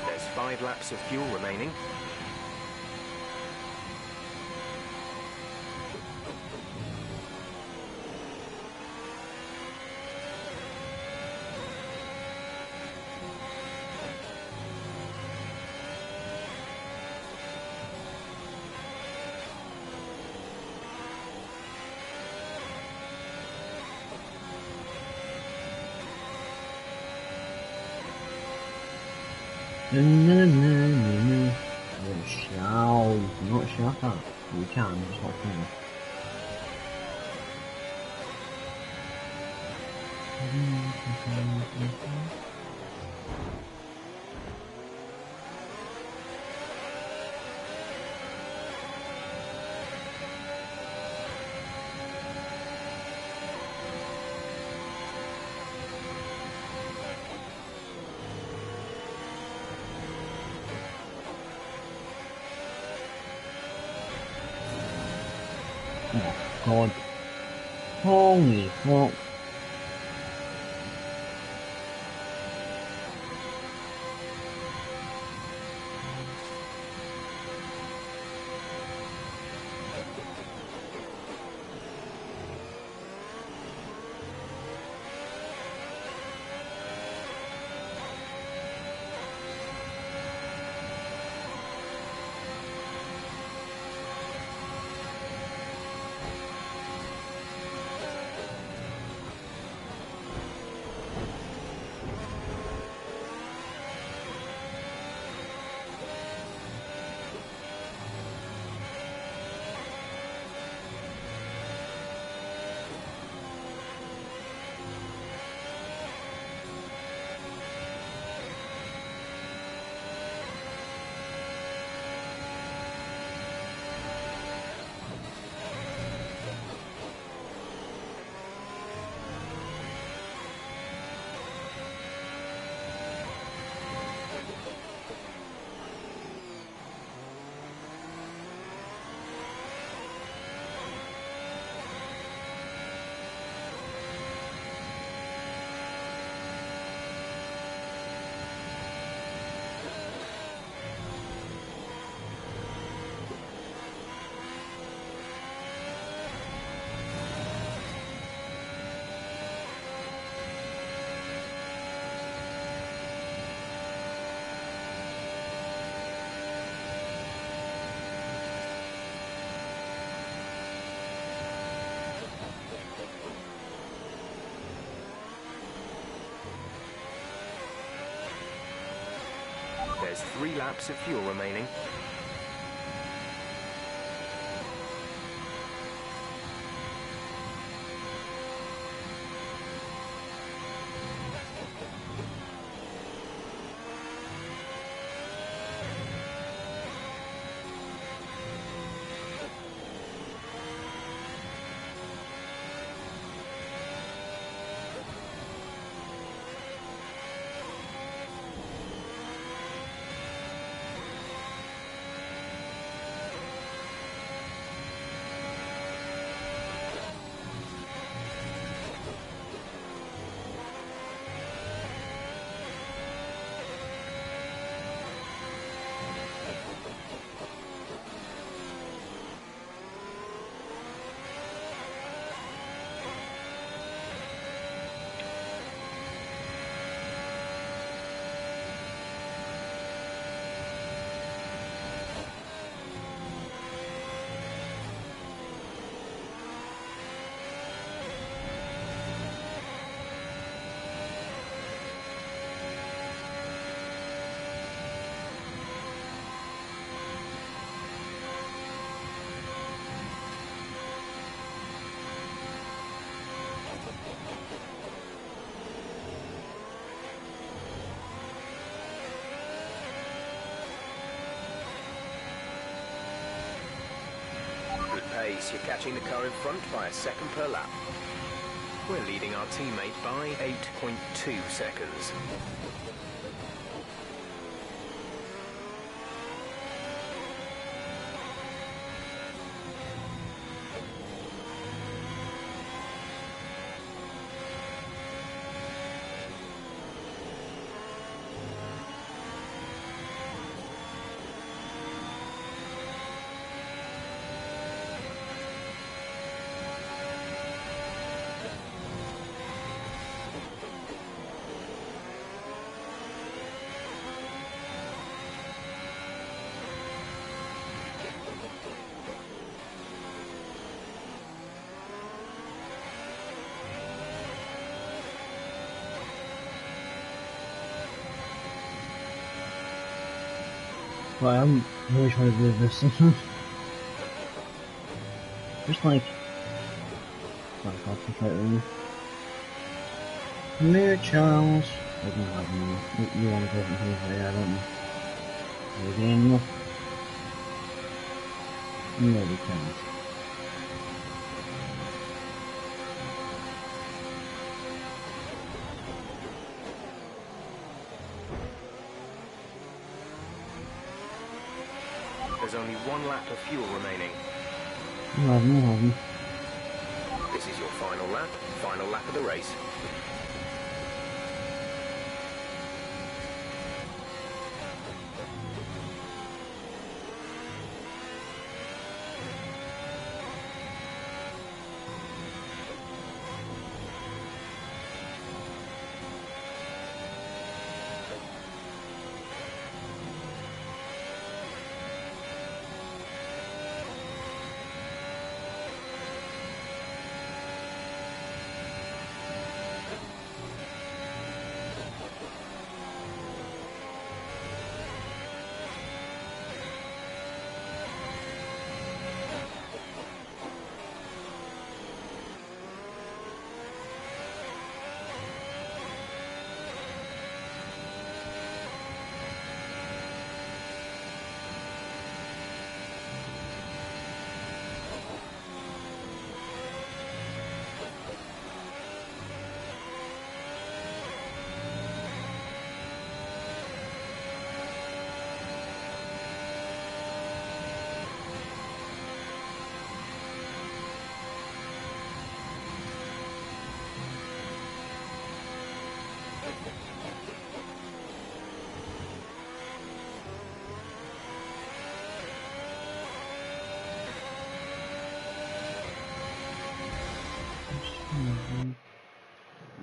There's 5 laps of fuel remaining. No, no, no, no, no. Oh, shout. You cannot shout that. You can, it's not fair. god. Holy fuck. There's 3 laps of fuel remaining. Pace, you're catching the car in front by a second per lap. We're leading our teammate by 8.2 seconds. Right, I'm really trying to do this. Just like concentrate really. Come here, Charles. I don't have any. You want to go from here? Yeah, I don't know. Are we getting enough? No, we can't. There's only 1 lap of fuel remaining. No, I haven't. This is your final lap of the race.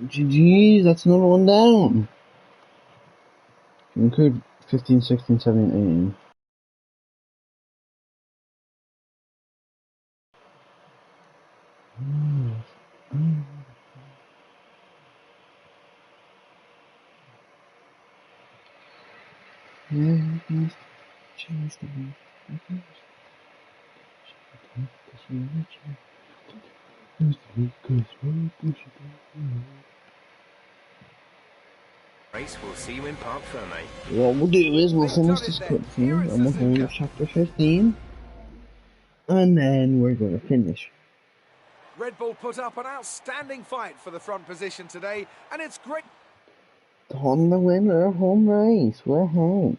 GG's, that's another one down. Include 15, 16, 17, 18. Race, we'll see you in Parc Ferme. What we'll do is we'll finish this cutscene and we'll go to chapter 15, and then we're going to finish. Red Bull put up an outstanding fight for the front position today, and it's great. On the winner of home race, we're home.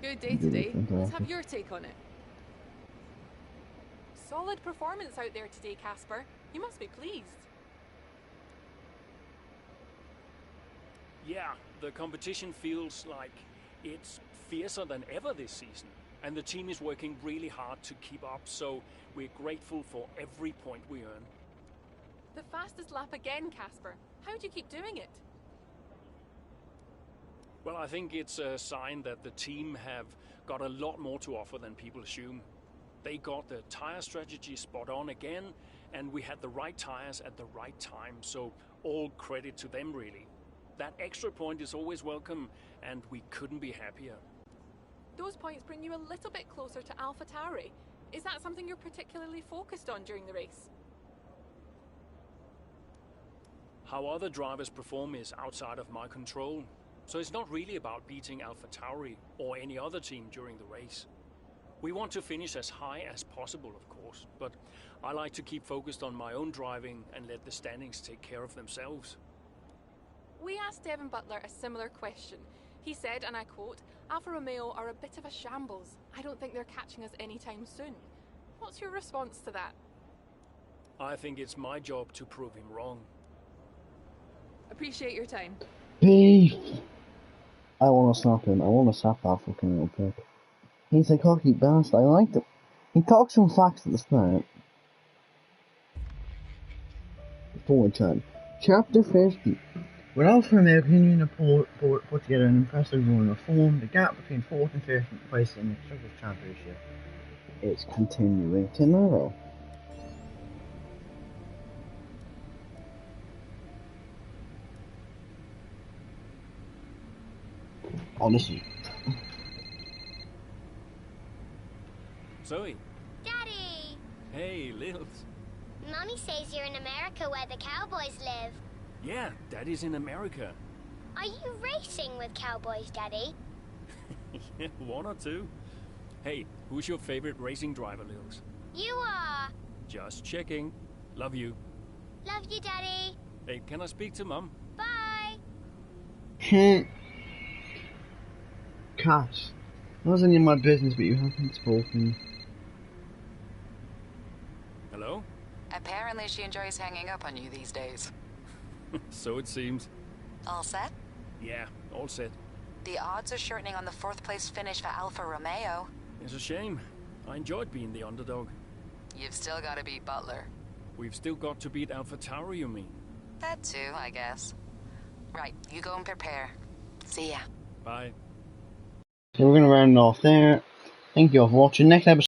Good day today. Let's have your take on it. Solid performance out there today, Casper. You must be pleased. Yeah, the competition feels like it's fiercer than ever this season. And the team is working really hard to keep up, so we're grateful for every point we earn. The fastest lap again, Casper. How do you keep doing it? Well, I think it's a sign that the team have got a lot more to offer than people assume. They got the tire strategy spot on again, and we had the right tires at the right time, so all credit to them, really. That extra point is always welcome, and we couldn't be happier. Those points bring you a little bit closer to AlphaTauri. Is that something you're particularly focused on during the race? How other drivers perform is outside of my control, so it's not really about beating AlphaTauri or any other team during the race. We want to finish as high as possible, of course, but I like to keep focused on my own driving and let the standings take care of themselves. We asked Devin Butler a similar question. He said, and I quote, "Alfa Romeo are a bit of a shambles. I don't think they're catching us anytime soon." What's your response to that? I think it's my job to prove him wrong. Appreciate your time. Beef! I want to slap him. I want to slap that fucking little prick. He's a cocky bastard. I liked him. He talked some facts at the start. Forward time. Chapter 50. When Alfa Romeo continuing to put together an impressive run of form, the gap between 4th and 5th place in the Constructors' Championship is continuing to narrow. Honestly. Zoe. Daddy! Hey, Lils. Mommy says you're in America where the cowboys live. Yeah, Daddy's in America. Are you racing with cowboys, Daddy? Yeah, one or two. Hey, who's your favorite racing driver, Lils? You are. Just checking. Love you. Love you, Daddy. Hey, can I speak to Mum? Bye. Cat, that was any of my business, but you haven't spoken. Hello? Apparently she enjoys hanging up on you these days. So it seems. All set? Yeah, all set. The odds are shortening on the 4th place finish for Alfa Romeo. It's a shame. I enjoyed being the underdog. You've still got to beat Butler. We've still got to beat AlphaTauri, you mean? That too, I guess. Right, you go and prepare. See ya. Bye. So we're going to round off there. Thank you all for watching. Next episode.